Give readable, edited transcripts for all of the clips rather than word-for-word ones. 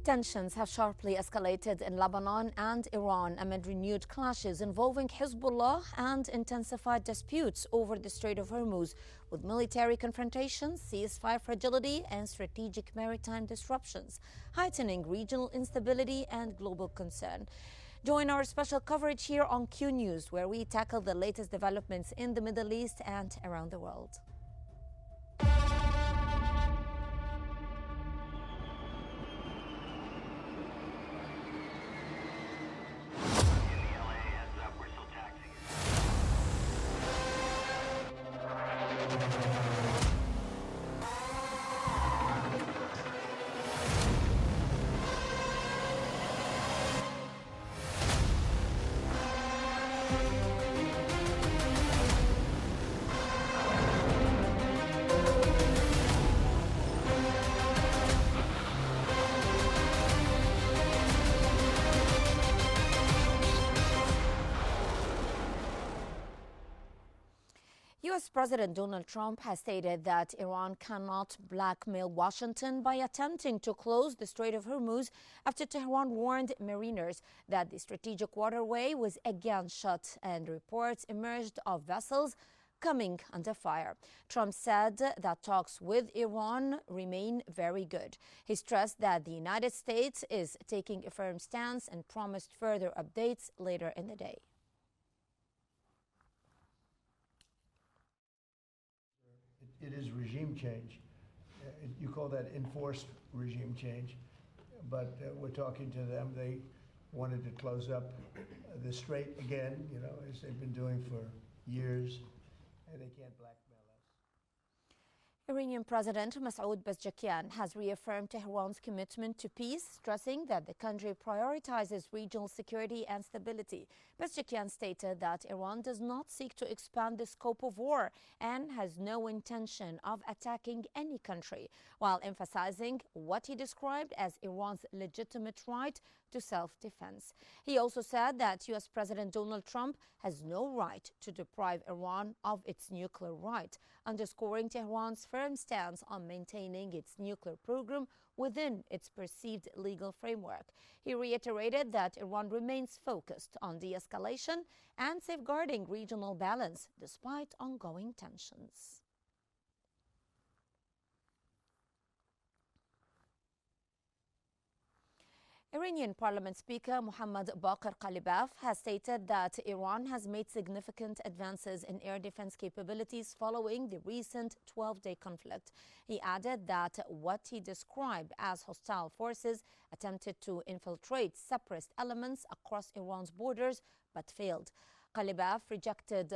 Tensions have sharply escalated in Lebanon and Iran amid renewed clashes involving Hezbollah and intensified disputes over the Strait of Hormuz, with military confrontations, ceasefire fragility, and strategic maritime disruptions, heightening regional instability and global concern. Join our special coverage here on Qnews, where we tackle the latest developments in the Middle East and around the world. U.S. President Donald Trump has stated that Iran cannot blackmail Washington by attempting to close the Strait of Hormuz after Tehran warned mariners that the strategic waterway was again shut and reports emerged of vessels coming under fire. Trump said that talks with Iran remain very good. He stressed that the United States is taking a firm stance and promised further updates later in the day. It is regime change. You call that enforced regime change, but we're talking to them. They wanted to close up the strait again, as they've been doing for years, and they can't blackmail us. Iranian President Masoud Pezeshkian has reaffirmed Tehran's commitment to peace, stressing that the country prioritizes regional security and stability. Pezeshkian stated that Iran does not seek to expand the scope of war and has no intention of attacking any country, while emphasizing what he described as Iran's legitimate right to self-defense. He also said that U.S. President Donald Trump has no right to deprive Iran of its nuclear right, underscoring Tehran's firm stance on maintaining its nuclear program within its perceived legal framework. He reiterated that Iran remains focused on de-escalation and safeguarding regional balance despite ongoing tensions. Iranian Parliament Speaker Mohammad Baqir Qalibaf has stated that Iran has made significant advances in air defense capabilities following the recent 12-day conflict. He added that what he described as hostile forces attempted to infiltrate separatist elements across Iran's borders but failed. Qalibaf rejected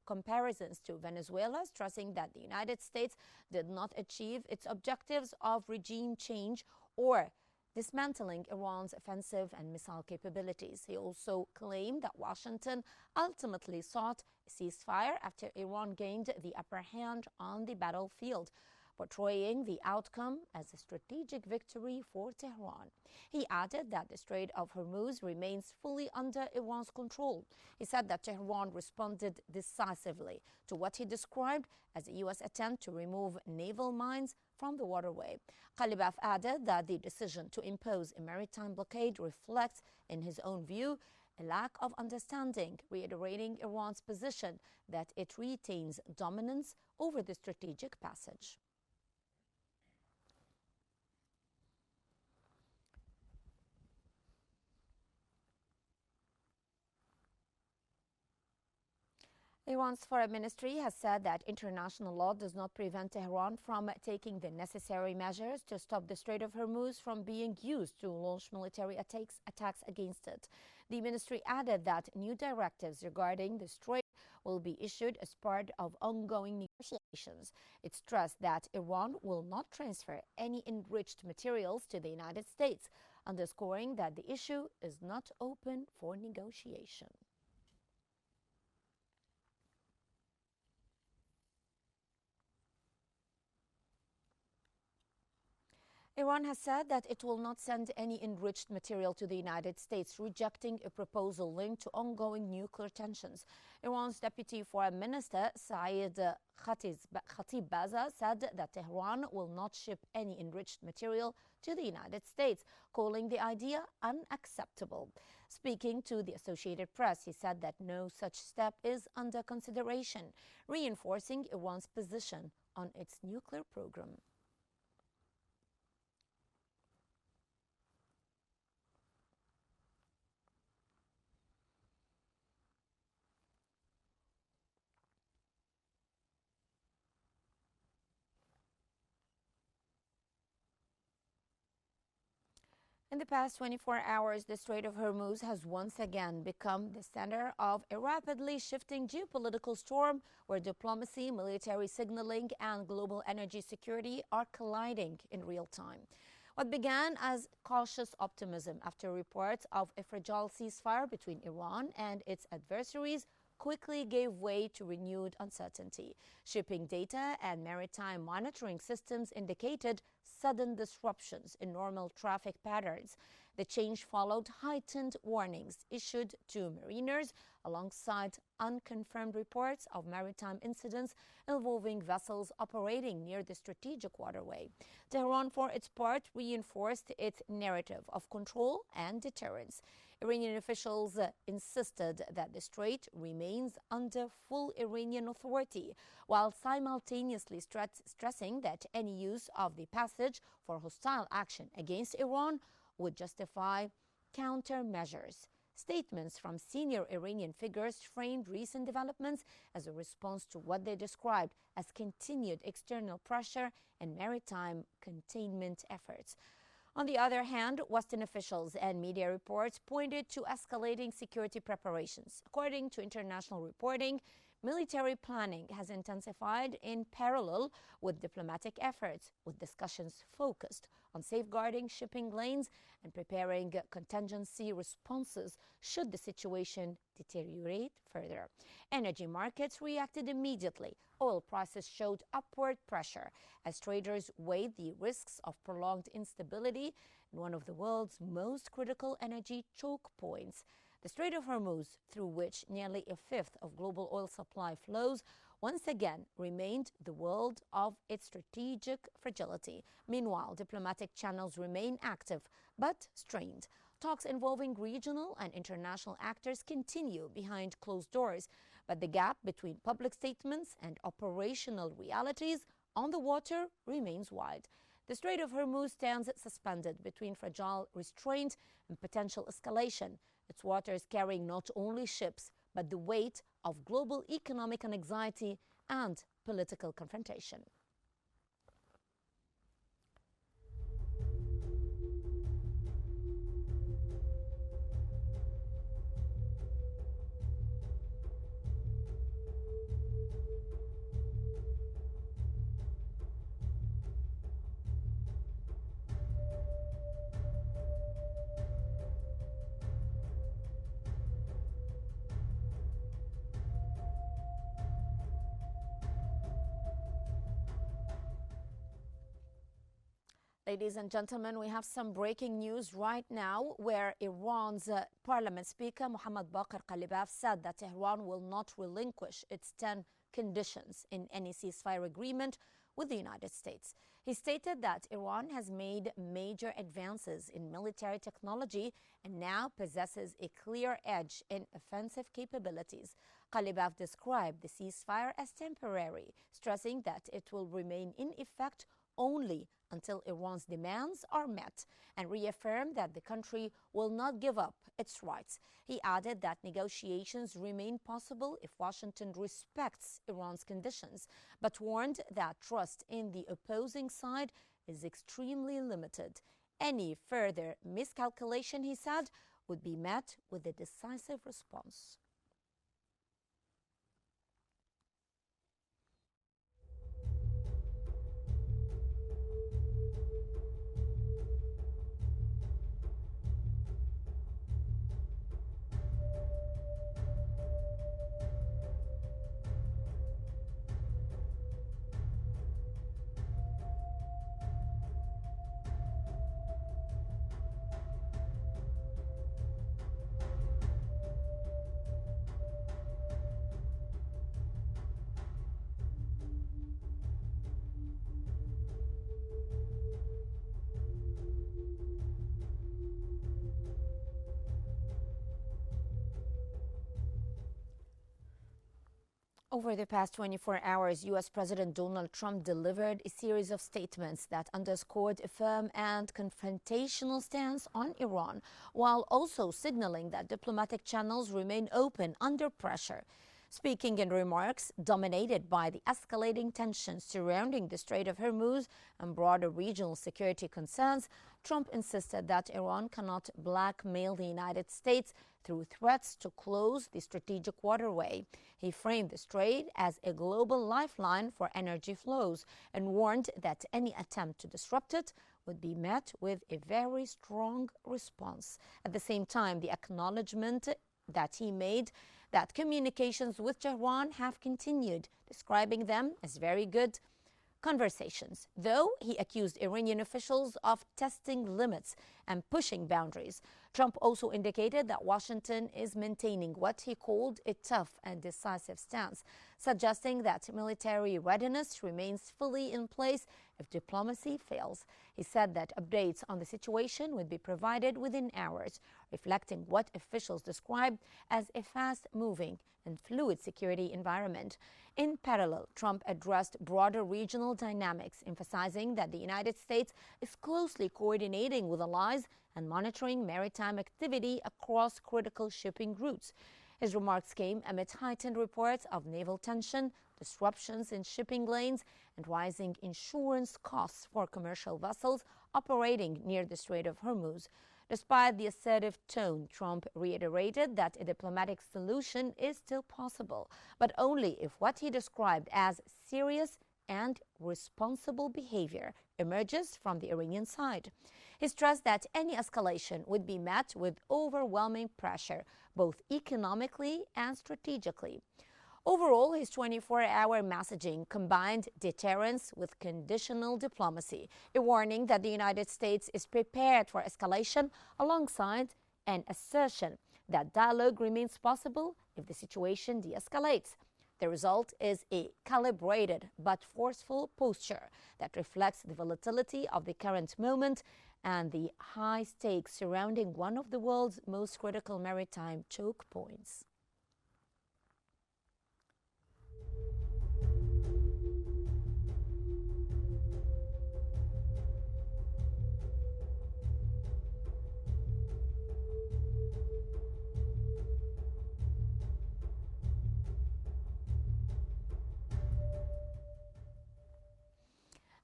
comparisons to Venezuela, stressing that the United States did not achieve its objectives of regime change or dismantling Iran's offensive and missile capabilities. He also claimed that Washington ultimately sought a ceasefire after Iran gained the upper hand on the battlefield, portraying the outcome as a strategic victory for Tehran. He added that the Strait of Hormuz remains fully under Iran's control. He said that Tehran responded decisively to what he described as a U.S. attempt to remove naval mines from the waterway. Qalibaf added that the decision to impose a maritime blockade reflects, in his own view, a lack of understanding, reiterating Iran's position that it retains dominance over the strategic passage. Iran's foreign ministry has said that international law does not prevent Tehran from taking the necessary measures to stop the Strait of Hormuz from being used to launch military attacks against it. The ministry added that new directives regarding the strait will be issued as part of ongoing negotiations. It stressed that Iran will not transfer any enriched materials to the United States, underscoring that the issue is not open for negotiation. Iran has said that it will not send any enriched material to the United States, rejecting a proposal linked to ongoing nuclear tensions. Iran's Deputy Foreign Minister Saeed Khatibzadeh said that Tehran will not ship any enriched material to the United States, calling the idea unacceptable. Speaking to the Associated Press, he said that no such step is under consideration, reinforcing Iran's position on its nuclear program. In the past 24 hours, the Strait of Hormuz has once again become the center of a rapidly shifting geopolitical storm where diplomacy, military signaling, and global energy security are colliding in real time. What began as cautious optimism after reports of a fragile ceasefire between Iran and its adversaries quickly gave way to renewed uncertainty. Shipping data and maritime monitoring systems indicated sudden disruptions in normal traffic patterns. The change followed heightened warnings issued to mariners alongside unconfirmed reports of maritime incidents involving vessels operating near the strategic waterway. Tehran, for its part, reinforced its narrative of control and deterrence. Iranian officials insisted that the strait remains under full Iranian authority, while simultaneously stressing that any use of the passage for hostile action against Iran would justify countermeasures. Statements from senior Iranian figures framed recent developments as a response to what they described as continued external pressure and maritime containment efforts. On the other hand, Western officials and media reports pointed to escalating security preparations. According to international reporting, military planning has intensified in parallel with diplomatic efforts, with discussions focused on safeguarding shipping lanes and preparing contingency responses should the situation deteriorate further. Energy markets reacted immediately. Oil prices showed upward pressure as traders weighed the risks of prolonged instability in one of the world's most critical energy choke points. The Strait of Hormuz, through which nearly a fifth of global oil supply flows, once again remained the world of its strategic fragility. Meanwhile, diplomatic channels remain active but strained. Talks involving regional and international actors continue behind closed doors, but the gap between public statements and operational realities on the water remains wide. The Strait of Hormuz stands suspended between fragile restraint and potential escalation, its waters carrying not only ships, but the weight of global economic anxiety and political confrontation. Ladies and gentlemen, we have some breaking news right now where Iran's parliament speaker, Mohammad Baqir Qalibaf, said that Tehran will not relinquish its 10 conditions in any ceasefire agreement with the United States. He stated that Iran has made major advances in military technology and now possesses a clear edge in offensive capabilities. Qalibaf described the ceasefire as temporary, stressing that it will remain in effect only until Iran's demands are met, and reaffirmed that the country will not give up its rights. He added that negotiations remain possible if Washington respects Iran's conditions, but warned that trust in the opposing side is extremely limited. Any further miscalculation, he said, would be met with a decisive response. Over the past 24 hours, U.S. President Donald Trump delivered a series of statements that underscored a firm and confrontational stance on Iran, while also signaling that diplomatic channels remain open under pressure. Speaking in remarks dominated by the escalating tensions surrounding the Strait of Hormuz and broader regional security concerns, Trump insisted that Iran cannot blackmail the United States through threats to close the strategic waterway. He framed the strait as a global lifeline for energy flows and warned that any attempt to disrupt it would be met with a very strong response. At the same time, the acknowledgement that he made that communications with Tehran have continued, describing them as very good conversations, though he accused Iranian officials of testing limits and pushing boundaries. Trump also indicated that Washington is maintaining what he called a tough and decisive stance, suggesting that military readiness remains fully in place if diplomacy fails. He said that updates on the situation would be provided within hours, reflecting what officials described as a fast-moving and fluid security environment. In parallel, Trump addressed broader regional dynamics, emphasizing that the United States is closely coordinating with allies and monitoring maritime activity across critical shipping routes. His remarks came amid heightened reports of naval tension, disruptions in shipping lanes, and rising insurance costs for commercial vessels operating near the Strait of Hormuz. Despite the assertive tone, Trump reiterated that a diplomatic solution is still possible, but only if what he described as serious and responsible behavior emerges from the Iranian side. He stressed that any escalation would be met with overwhelming pressure, both economically and strategically. Overall, his 24-hour messaging combined deterrence with conditional diplomacy, a warning that the United States is prepared for escalation alongside an assertion that dialogue remains possible if the situation de-escalates. The result is a calibrated but forceful posture that reflects the volatility of the current moment and the high stakes surrounding one of the world's most critical maritime choke points.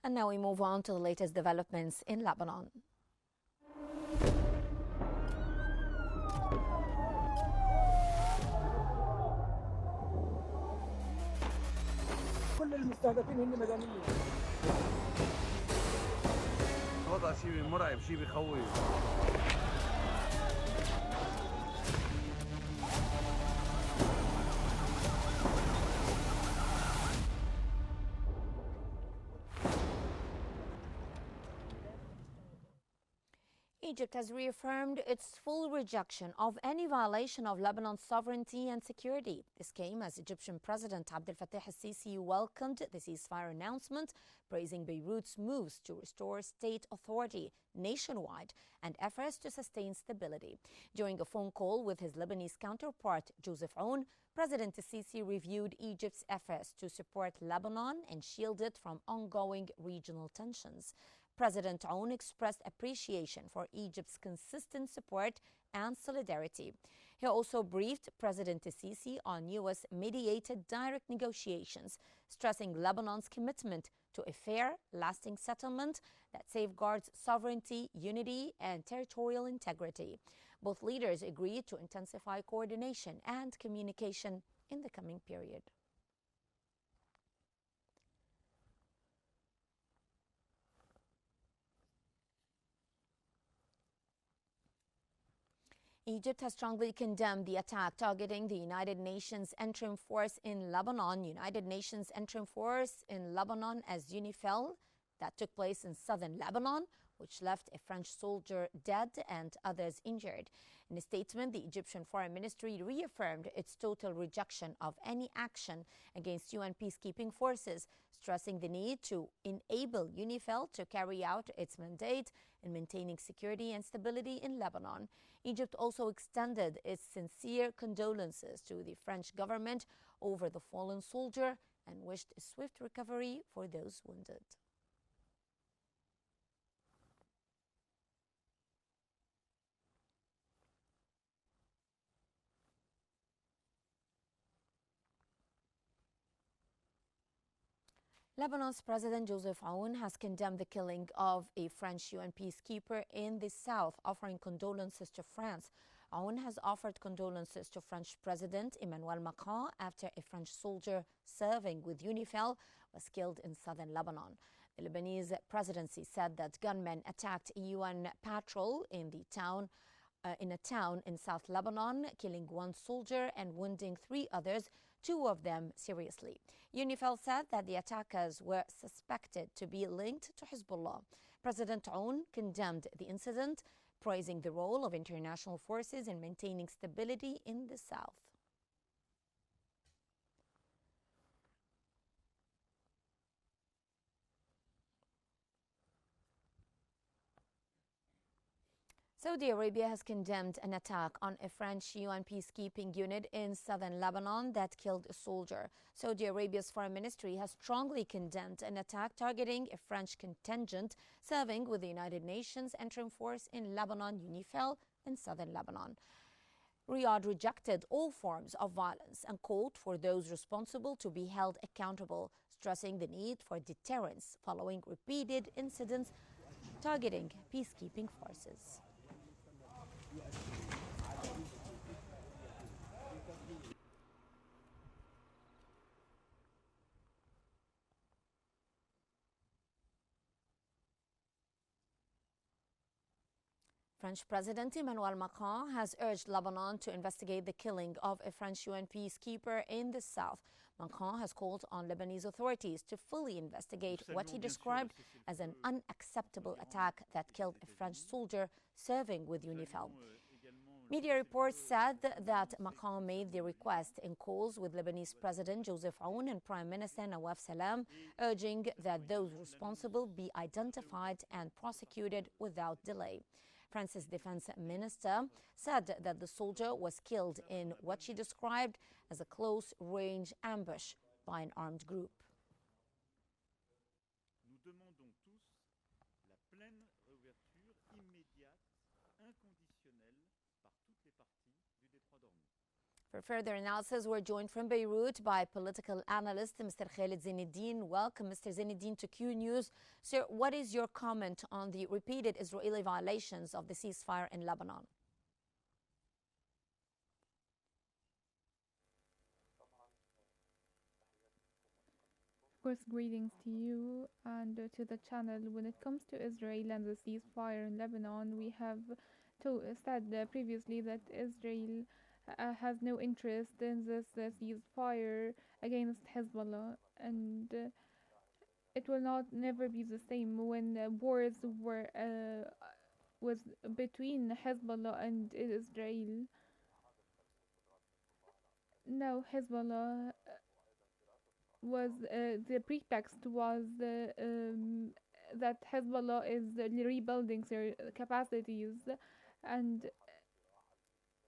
And now we move on to the latest developments in Lebanon. كل المستهدفين هن مدنيين. وضع شيء مرعب، شيء بخوف. Egypt has reaffirmed its full rejection of any violation of Lebanon's sovereignty and security. This came as Egyptian President Abdel Fattah al-Sisi welcomed the ceasefire announcement, praising Beirut's moves to restore state authority nationwide and efforts to sustain stability. During a phone call with his Lebanese counterpart, Joseph Aoun, President al-Sisi reviewed Egypt's efforts to support Lebanon and shield it from ongoing regional tensions. President Aoun expressed appreciation for Egypt's consistent support and solidarity. He also briefed President al-Sisi on U.S.-mediated direct negotiations, stressing Lebanon's commitment to a fair, lasting settlement that safeguards sovereignty, unity, and territorial integrity. Both leaders agreed to intensify coordination and communication in the coming period. Egypt has strongly condemned the attack targeting the United Nations Interim Force in Lebanon. United Nations Interim Force in Lebanon as UNIFIL that took place in southern Lebanon, which left a French soldier dead and others injured. In a statement, the Egyptian Foreign Ministry reaffirmed its total rejection of any action against UN peacekeeping forces, stressing the need to enable UNIFIL to carry out its mandate in maintaining security and stability in Lebanon. Egypt also extended its sincere condolences to the French government over the fallen soldier and wished a swift recovery for those wounded. Lebanon's President Joseph Aoun has condemned the killing of a French UN peacekeeper in the south, offering condolences to France. Aoun has offered condolences to French President Emmanuel Macron after a French soldier serving with UNIFIL was killed in southern Lebanon. The Lebanese presidency said that gunmen attacked a UN patrol in a town in South Lebanon, killing one soldier and wounding 3 others, 2 of them seriously. UNIFIL said that the attackers were suspected to be linked to Hezbollah. President Aoun condemned the incident, praising the role of international forces in maintaining stability in the south. Saudi Arabia has condemned an attack on a French UN peacekeeping unit in southern Lebanon that killed a soldier. Saudi Arabia's foreign ministry has strongly condemned an attack targeting a French contingent serving with the United Nations Interim Force in Lebanon, UNIFIL, in southern Lebanon. Riyadh rejected all forms of violence and called for those responsible to be held accountable, stressing the need for deterrence following repeated incidents targeting peacekeeping forces. French President Emmanuel Macron has urged Lebanon to investigate the killing of a French UN peacekeeper in the south. Macron has called on Lebanese authorities to fully investigate what he described as an unacceptable attack that killed a French soldier serving with UNIFIL. Media reports said that Macron made the request in calls with Lebanese President Joseph Aoun and Prime Minister Nawaf Salam, urging that those responsible be identified and prosecuted without delay. France's defense minister said that the soldier was killed in what she described as a close-range ambush by an armed group. Nous demandons tous la pleine réouverture immédiate, inconditionnelle, par toutes les parties du détroit d'Ormuz. For further analysis, we're joined from Beirut by political analyst Mr. Khalid Zainuddin. Welcome, Mr. Zainuddin, to Qnews. Sir, what is your comment on the repeated Israeli violations of the ceasefire in Lebanon? Of course, greetings to you and to the channel. When it comes to Israel and the ceasefire in Lebanon, we have said previously that Israel has no interest in this ceasefire against Hezbollah, and it will never be the same when wars was between Hezbollah and Israel. Now Hezbollah was the pretext was that Hezbollah is rebuilding their capacities, and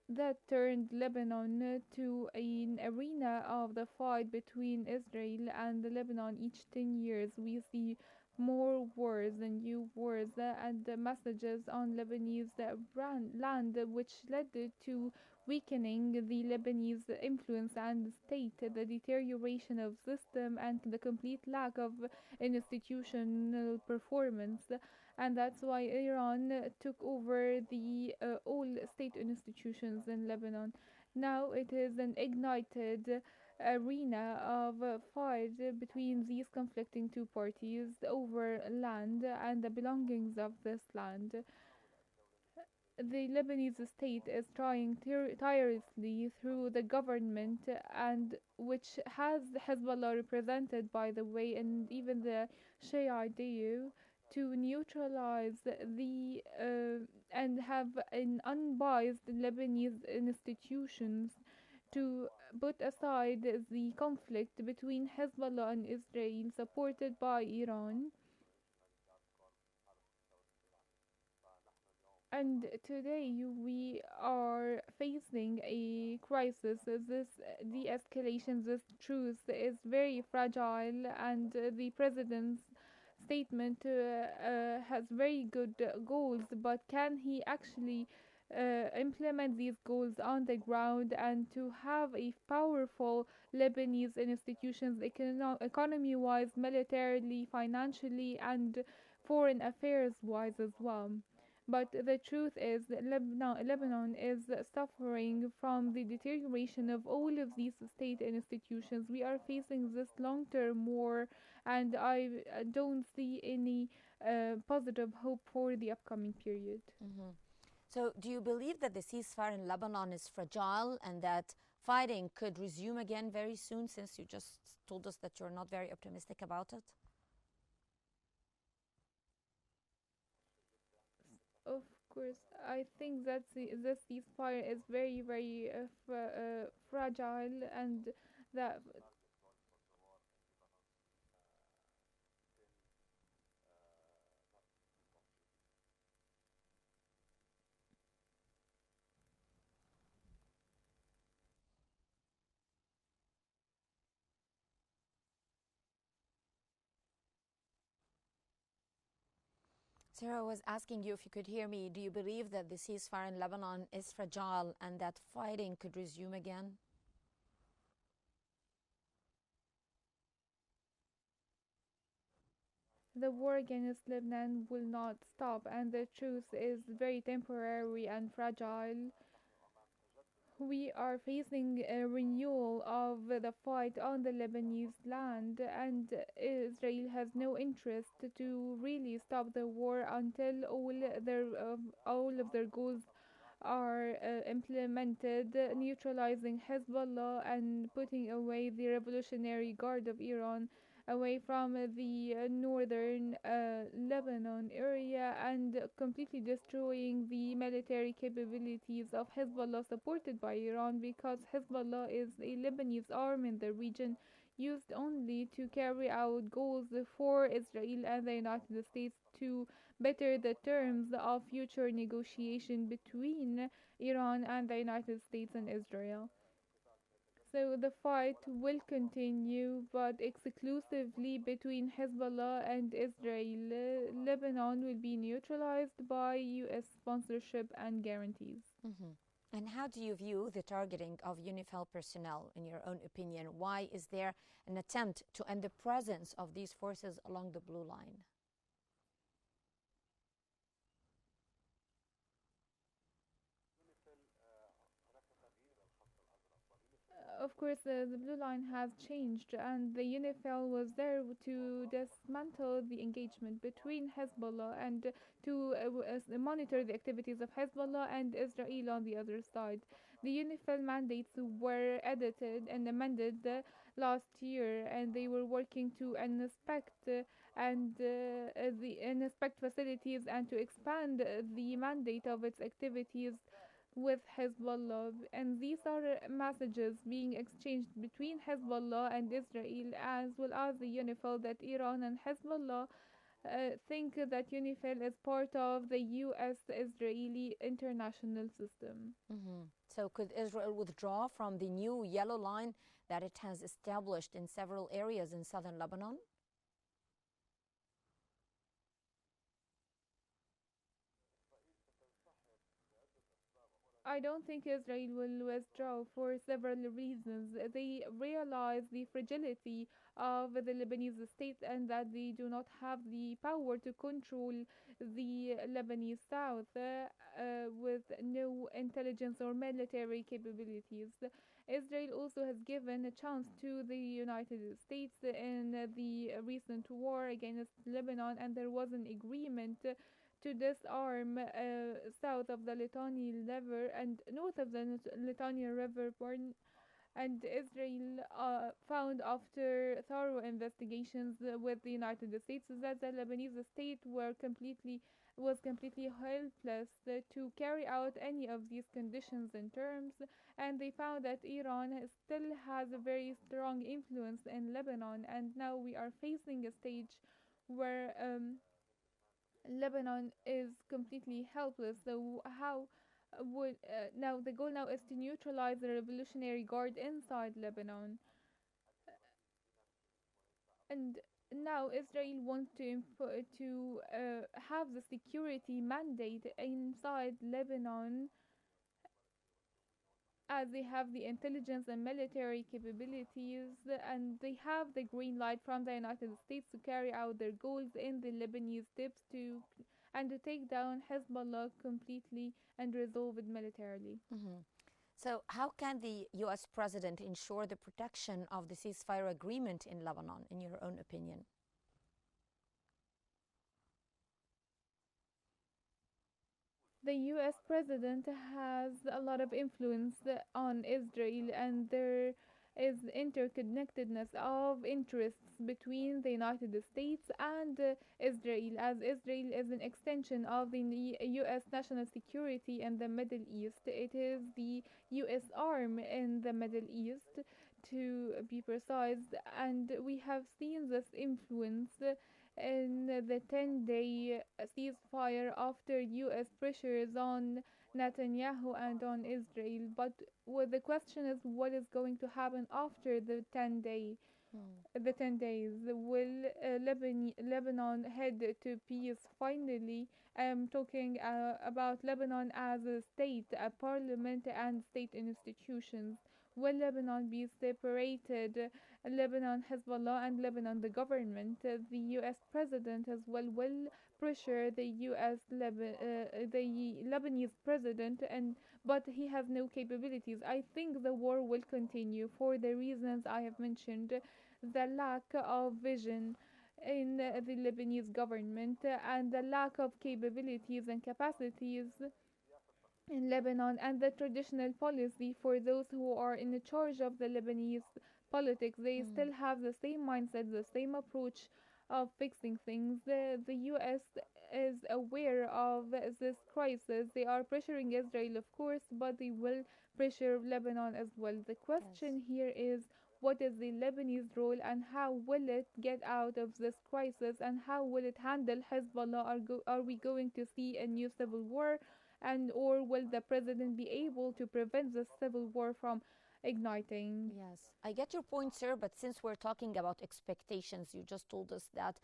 that turned Lebanon to an arena of the fight between Israel and Lebanon. Each 10 years we see more wars and new wars and messages on Lebanese land, which led to weakening the Lebanese influence and state, the deterioration of system and the complete lack of institutional performance. And that's why Iran took over the all state institutions in Lebanon. Now it is an ignited arena of fight between these conflicting two parties over land and the belongings of this land. The Lebanese state is trying tirelessly through the government, and which has Hezbollah represented, by the way, and even the Shia to neutralize the and have an unbiased Lebanese institutions to put aside the conflict between Hezbollah and Israel, supported by Iran. And today we are facing a crisis. This de escalation, this truce is very fragile, and the president's statement has very good goals, but can he actually implement these goals on the ground and to have a powerful Lebanese institutions, economy wise, militarily, financially, and foreign affairs wise as well? But the truth is that Lebanon is suffering from the deterioration of all of these state institutions. We are facing this long term war, and I don't see any positive hope for the upcoming period. So, do you believe that the ceasefire in Lebanon is fragile and that fighting could resume again very soon, since you just told us that you're not very optimistic about it? Of course, I think that this ceasefire is very, very fragile, and that Sarah was asking you if you could hear me. Do you believe that the ceasefire in Lebanon is fragile and that fighting could resume again? the war against Lebanon will not stop, and the truce is very temporary and fragile. We are facing a renewal of the fight on the Lebanese land, and Israel has no interest to really stop the war until all of their goals are implemented, neutralizing Hezbollah and putting away the Revolutionary Guard of Iran away from the northern Lebanon area, and completely destroying the military capabilities of Hezbollah supported by Iran, because Hezbollah is a Lebanese arm in the region used only to carry out goals for Israel and the United States to better the terms of future negotiation between Iran and the United States and Israel. So the fight will continue, but exclusively between Hezbollah and Israel. Lebanon will be neutralized by US sponsorship and guarantees. And how do you view the targeting of UNIFIL personnel, in your own opinion? Why is there an attempt to end the presence of these forces along the blue line? Of course, the blue line has changed, and the UNIFIL was there to dismantle the engagement between Hezbollah and to monitor the activities of Hezbollah and Israel on the other side. The UNIFIL mandates were edited and amended last year, and they were working to inspect inspect facilities and to expand the mandate of its activities with Hezbollah, and these are messages being exchanged between Hezbollah and Israel, as well as the UNIFIL, that Iran and Hezbollah think that UNIFIL is part of the US-Israeli international system. So could Israel withdraw from the new yellow line that it has established in several areas in southern Lebanon? I don't think Israel will withdraw for several reasons. They realize the fragility of the Lebanese state and that they do not have the power to control the Lebanese south with no intelligence or military capabilities. Israel also has given a chance to the United States in the recent war against Lebanon, and there was an agreement to disarm south of the Litani River and north of the Litani River, and Israel found after thorough investigations with the United States that the Lebanese state was completely helpless to carry out any of these conditions and terms, and they found that Iran still has a very strong influence in Lebanon, and now we are facing a stage where Lebanon is completely helpless. So how would now the goal now is to neutralize the Revolutionary Guard inside Lebanon, and now Israel wants to have the security mandate inside Lebanon, as they have the intelligence and military capabilities, and they have the green light from the United States to carry out their goals in the Lebanese steppes to take down Hezbollah completely and resolve it militarily. So how can the US president ensure the protection of the ceasefire agreement in Lebanon, in your own opinion? The US president has a lot of influence on Israel, and there is interconnectedness of interests between the United States and Israel, as Israel is an extension of the US national security in the Middle East. It is the US arm in the Middle East, to be precise, and we have seen this influence in the 10-day ceasefire after US pressures on Netanyahu and on Israel. But the question is, what is going to happen after the 10 days? Will Lebanon head to peace finally? I am talking about Lebanon as a state, a parliament and state institutions. Will Lebanon be separated? Lebanon Hezbollah and Lebanon the government. The US president as well will pressure the the Lebanese president, but he has no capabilities. I think the war will continue for the reasons I have mentioned: the lack of vision in the Lebanese government and the lack of capabilities and capacities in Lebanon, and the traditional policy for those who are in charge of the Lebanese politics. They still have the same mindset, the same approach of fixing things. The US is aware of this crisis. They are pressuring Israel, of course, but they will pressure Lebanon as well. The question here is, what is the Lebanese role, and how will it get out of this crisis, and how will it handle Hezbollah? Are we going to see a new civil war, or will the president be able to prevent this civil war from igniting? Yes, I get your point, sir, but since we're talking about expectations, you just told us that,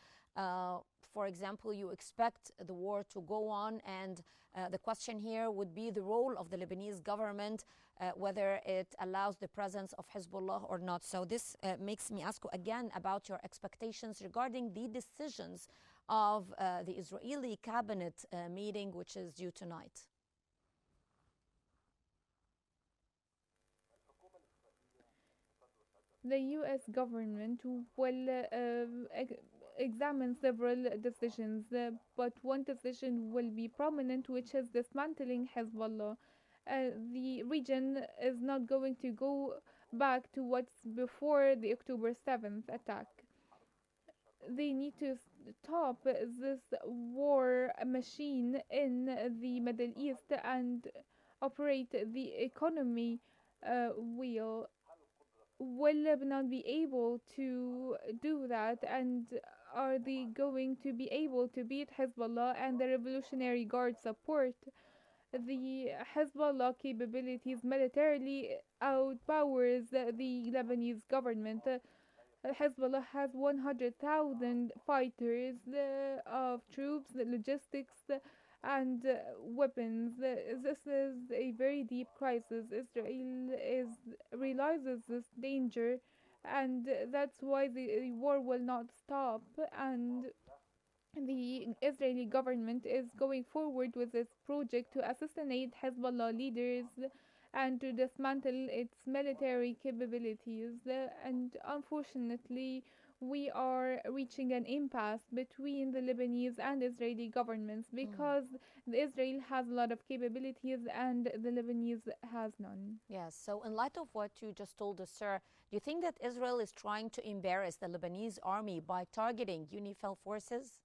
for example, you expect the war to go on, and the question here would be the role of the Lebanese government, whether it allows the presence of Hezbollah or not. So this makes me ask you again about your expectations regarding the decisions of the Israeli cabinet meeting, which is due tonight. The US government will examine several decisions, but one decision will be prominent, which is dismantling Hezbollah. The region is not going to go back to what's before the October 7th attack. They need to stop this war machine in the Middle East and operate the economy wheel. Will Lebanon be able to do that, and are they going to be able to beat Hezbollah and the Revolutionary Guard support? The Hezbollah capabilities militarily outpowers the Lebanese government. Hezbollah has 100,000 fighters of troops, logistics, and weapons. This is a very deep crisis. Israel realizes this danger, and that's why the war will not stop, and the Israeli government is going forward with this project to assassinate Hezbollah leaders and to dismantle its military capabilities. And unfortunately, we are reaching an impasse between the Lebanese and Israeli governments, because Israel has a lot of capabilities and the Lebanese has none. Yes, so in light of what you just told us, sir, do you think that Israel is trying to embarrass the Lebanese army by targeting UNIFIL forces?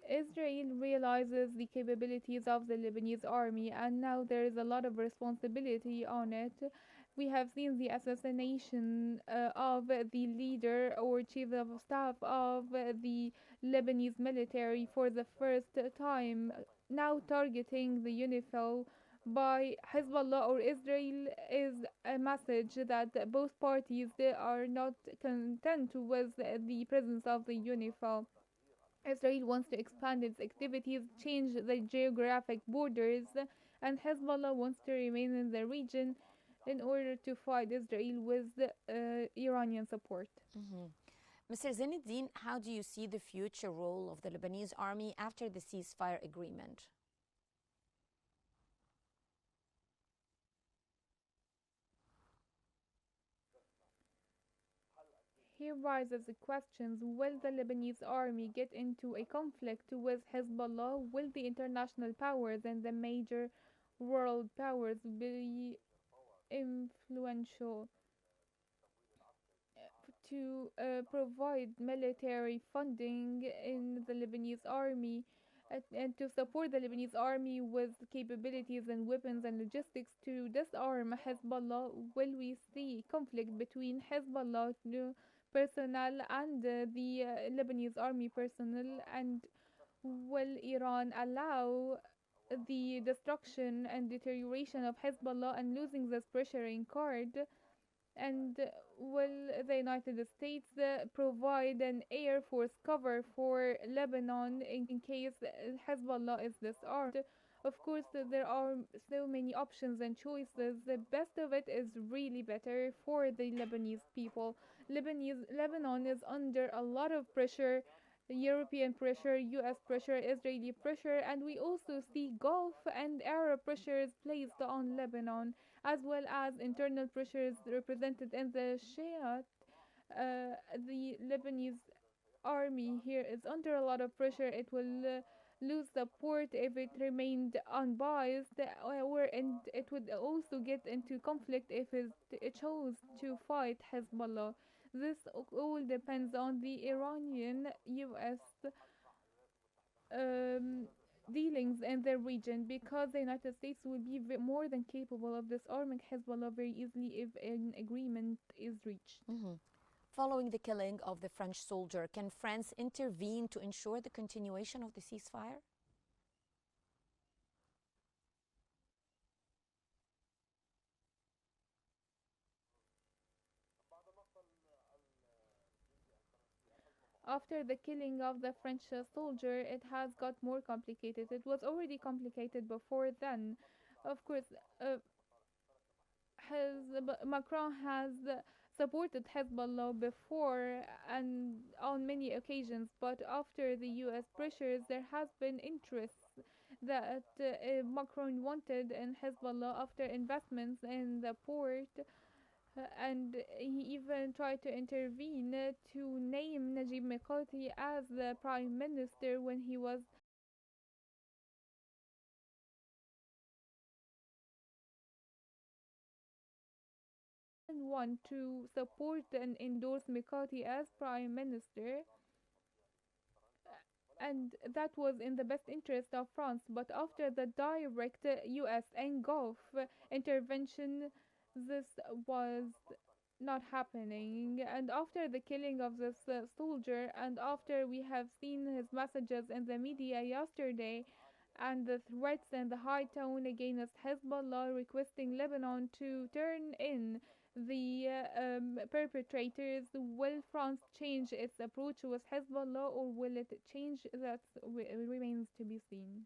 Israel realizes the capabilities of the Lebanese army, and now there is a lot of responsibility on it. We have seen the assassination of the leader or chief of staff of the Lebanese military for the first time, now targeting the UNIFIL by Hezbollah or Israel is a message that both parties they are not content with the presence of the UNIFIL. Israel wants to expand its activities, change the geographic borders, and Hezbollah wants to remain in the region in order to fight Israel with Iranian support. Mr. Zainuddin, how do you see the future role of the Lebanese army after the ceasefire agreement? Here rises the questions: will the Lebanese army get into a conflict with Hezbollah? Will the international powers and the major world powers be influential to provide military funding in the Lebanese army and to support the Lebanese army with capabilities and weapons and logistics to disarm Hezbollah? Will we see conflict between Hezbollah personnel and the Lebanese army personnel? And will Iran allow the destruction and deterioration of Hezbollah and losing this pressuring card? And will the United States provide an Air Force cover for Lebanon in case Hezbollah is disarmed? Of course, there are so many options and choices. The best of it is really better for the Lebanese people. Lebanon is under a lot of pressure. European pressure, US pressure, Israeli pressure, and we also see Gulf and Arab pressures placed on Lebanon, as well as internal pressures represented in the Shiite. The Lebanese army here is under a lot of pressure. It will lose support if it remained unbiased, and it would also get into conflict if it chose to fight Hezbollah. This all depends on the Iranian US dealings in the region, because the United States will be more than capable of disarming Hezbollah very easily if an agreement is reached. Following the killing of the French soldier, can France intervene to ensure the continuation of the ceasefire? After the killing of the French soldier, it has got more complicated. It was already complicated before then. Of course, Macron has supported Hezbollah before and on many occasions, but after the US pressures, there has been interest that Macron wanted in Hezbollah after investments in the port, and he even tried to intervene to name Najib Mikati as the prime minister when he was one to support and endorse Mikati as prime minister, and that was in the best interest of France. But after the direct US and Gulf intervention, this was not happening. And after the killing of this soldier, and after we have seen his messages in the media yesterday, and the threats and the high tone against Hezbollah requesting Lebanon to turn in the perpetrators, will France change its approach with Hezbollah, or will it change? That remains to be seen.